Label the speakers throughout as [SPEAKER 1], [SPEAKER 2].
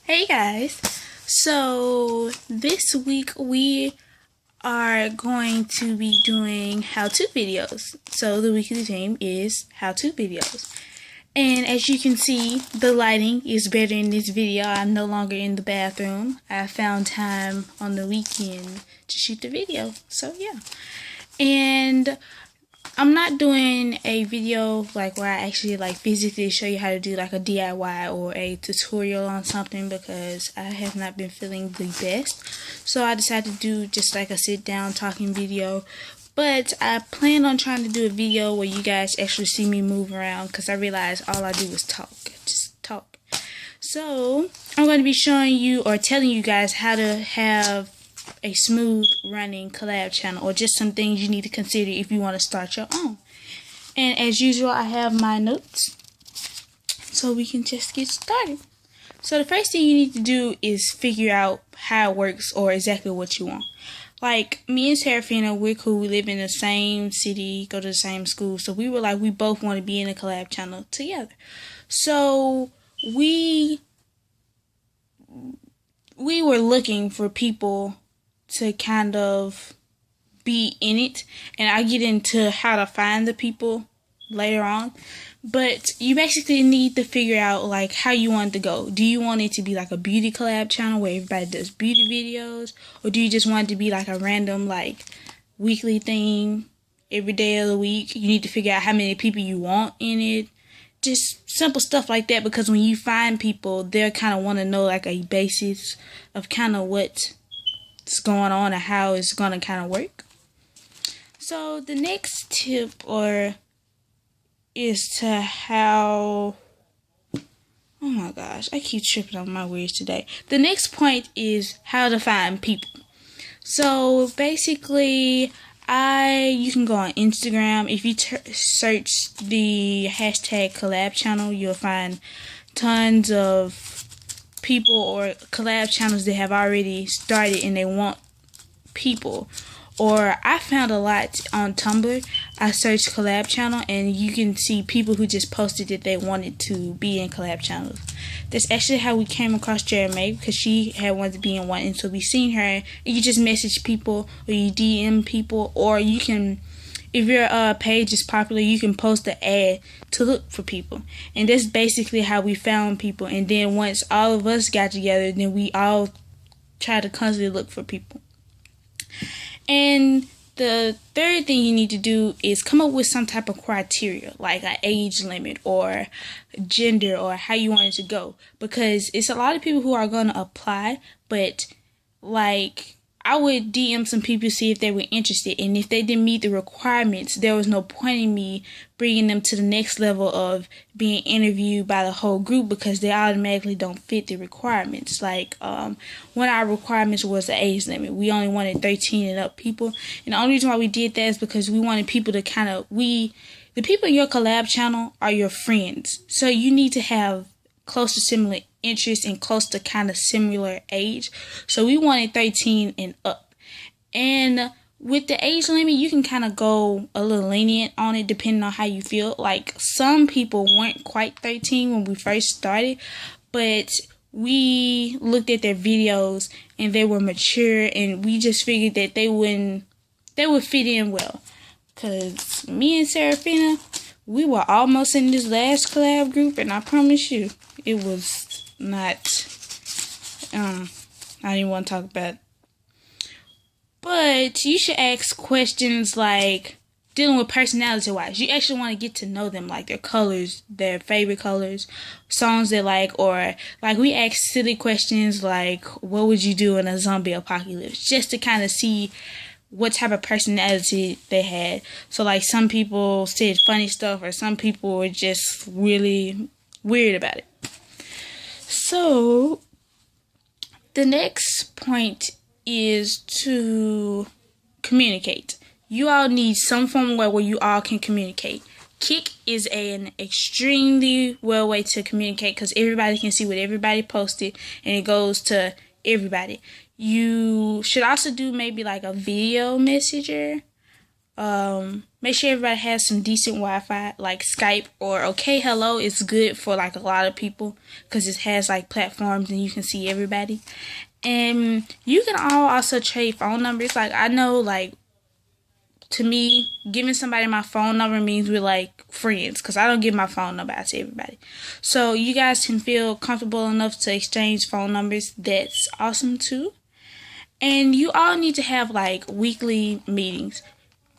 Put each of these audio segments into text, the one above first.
[SPEAKER 1] Hey guys, so this week we are going to be doing how-to videos. So the weekly theme is how-to videos. And as you can see, the lighting is better in this video. I'm no longer in the bathroom. I found time on the weekend to shoot the video. So yeah. And I'm not doing a video like where I actually physically show you how to do like a DIY or a tutorial on something, because I have not been feeling the best. So I decided to do just like a sit down talking video. But I plan on trying to do a video where you guys actually see me move around, because I realized all I do is talk. Just talk. So I'm going to be showing you or telling you guys how to have a smooth running collab channel, or just some things you need to consider if you want to start your own. And as usual, I have my notes so we can just get started. So the first thing you need to do is figure out how it works or exactly what you want. Like me and Serafina, we're cool. We live in the same city, go to the same school. So we were like, we both want to be in a collab channel together. So we were looking for people to kind of be in it, and I'll get into how to find the people later on. But you basically need to figure out like how you want it to go. Do you want it to be like a beauty collab channel where everybody does beauty videos, or do you just want it to be like a random like weekly thing every day of the week? You need to figure out how many people you want in it. Just simple stuff like that, because when you find people, they'll kind of want to know like a basis of kind of what's going on and how it's going to kind of work. So the next tip is to how, oh my gosh, I keep tripping on my words today. The next point is how to find people. So basically, you can go on Instagram. If you search the hashtag collab channel, you'll find tons of people or collab channels that have already started and they want people. Or I found a lot on Tumblr. I searched collab channel and you can see people who just posted that they wanted to be in collab channels. That's actually how we came across Jeremy, because she had wanted to be in one, and so we seen her, and you just message people or you DM people, or you can, if your page is popular, you can post an ad to look for people. And that's basically how we found people. And then once all of us got together, then we all try to constantly look for people. And the third thing you need to do is come up with some type of criteria, like an age limit or gender or how you want it to go. Because it's a lot of people who are going to apply, but like I would DM some people to see if they were interested, and if they didn't meet the requirements, there was no point in me bringing them to the next level of being interviewed by the whole group, because they automatically don't fit the requirements. Like one of our requirements was the age limit. We only wanted 13 and up people, and the only reason why we did that is because we wanted people to the people in your collab channel are your friends, so you need to have close to similar interests and close to kind of similar age. So we wanted 13 and up. And with the age limit, you can kind of go a little lenient on it depending on how you feel. Like some people weren't quite 13 when we first started, but we looked at their videos and they were mature, and we just figured that they would fit in well. Cause me and Serafina, we were almost in this last collab group, and I promise you, it was not, I didn't want to talk about it. But you should ask questions like dealing with personality-wise. You actually want to get to know them, like their colors, their favorite colors, songs they like, or like we ask silly questions like, what would you do in a zombie apocalypse? Just to kind of see what type of personality they had. So like some people said funny stuff, or some people were just really weird about it. So the next point is to communicate. You all need some form of way where you all can communicate. Kik is an extremely well way to communicate, because everybody can see what everybody posted and it goes to everybody. You should also do maybe like a video messenger, Make sure everybody has some decent Wi-Fi, like Skype or OK Hello is good for like a lot of people because it has like platforms and you can see everybody. And you can all also trade phone numbers. Like I know, like to me, giving somebody my phone number means we're like friends because I don't give my phone number out to everybody. So you guys can feel comfortable enough to exchange phone numbers. That's awesome too. And you all need to have like weekly meetings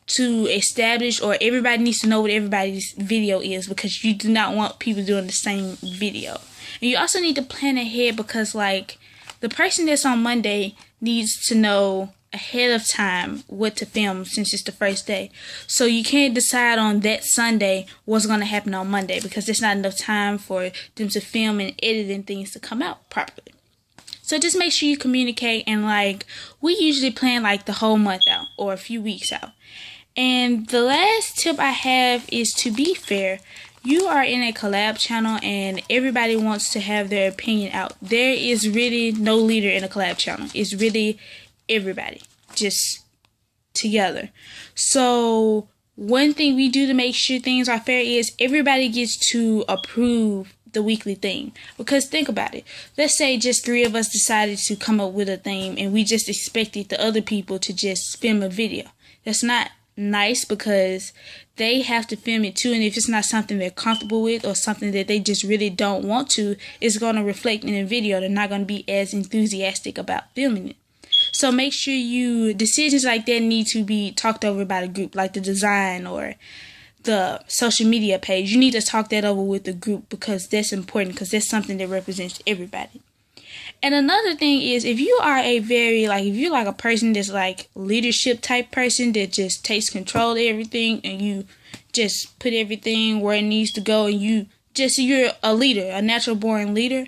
[SPEAKER 1] to establish, or everybody needs to know what everybody's video is because you do not want people doing the same video. And you also need to plan ahead because like the person that's on Monday needs to know ahead of time what to film since it's the first day. So you can't decide on that Sunday what's going to happen on Monday because there's not enough time for them to film and edit and things to come out properly. So just make sure you communicate, and like we usually plan like the whole month out or a few weeks out. And the last tip I have is to be fair. You are in a collab channel and everybody wants to have their opinion out. There is really no leader in a collab channel. It's really everybody just together. So one thing we do to make sure things are fair is everybody gets to approve the weekly theme. Because think about it. Let's say just 3 of us decided to come up with a theme and we just expected the other people to just film a video. That's not nice because they have to film it too, and if it's not something they're comfortable with or something that they just really don't want to, it's going to reflect in the video. They're not going to be as enthusiastic about filming it. So make sure decisions like that need to be talked over by the group, like the design or the social media page. You need to talk that over with the group because that's important, because that's something that represents everybody. And another thing is, if you are if you're like a person that's like leadership type person that just takes control of everything and you just put everything where it needs to go and you're a leader, a natural born leader,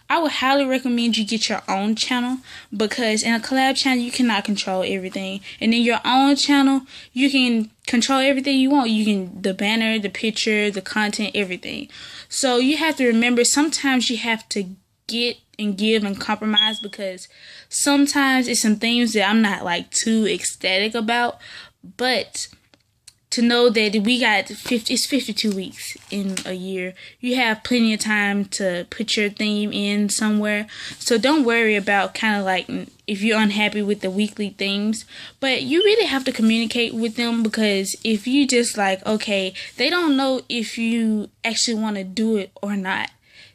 [SPEAKER 1] I would highly recommend you get your own channel, because in a collab channel you cannot control everything. And in your own channel you can control everything you want. You can, the banner, the picture, the content, everything. So you have to remember, sometimes you have to get and give and compromise, because sometimes it's some things that I'm not like too ecstatic about, but to know that it's 52 weeks in a year. You have plenty of time to put your theme in somewhere. So don't worry about kind of like if you're unhappy with the weekly themes. But you really have to communicate with them, because if you just like, okay, they don't know if you actually want to do it or not.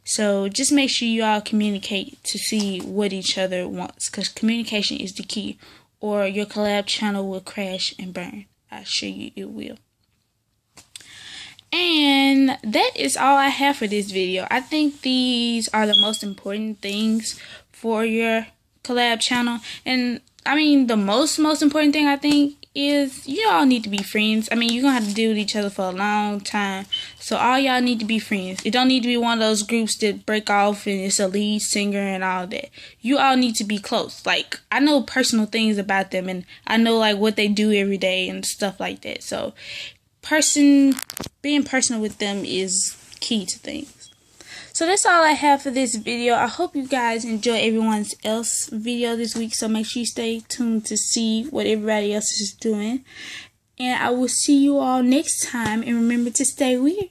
[SPEAKER 1] So just make sure you all communicate to see what each other wants, because communication is the key, or your collab channel will crash and burn. I assure you it will. And that is all I have for this video. I think these are the most important things for your collab channel. And I mean, the most important thing I think is you all need to be friends. I mean, you're gonna have to deal with each other for a long time, so all y'all need to be friends. It don't need to be one of those groups that break off and it's a lead singer and all that. You all need to be close. Like, I know personal things about them, and I know like what they do every day and stuff like that. So being personal with them is key to things. So that's all I have for this video. I hope you guys enjoy everyone else's video this week. So make sure you stay tuned to see what everybody else is doing. And I will see you all next time. And remember to stay weird.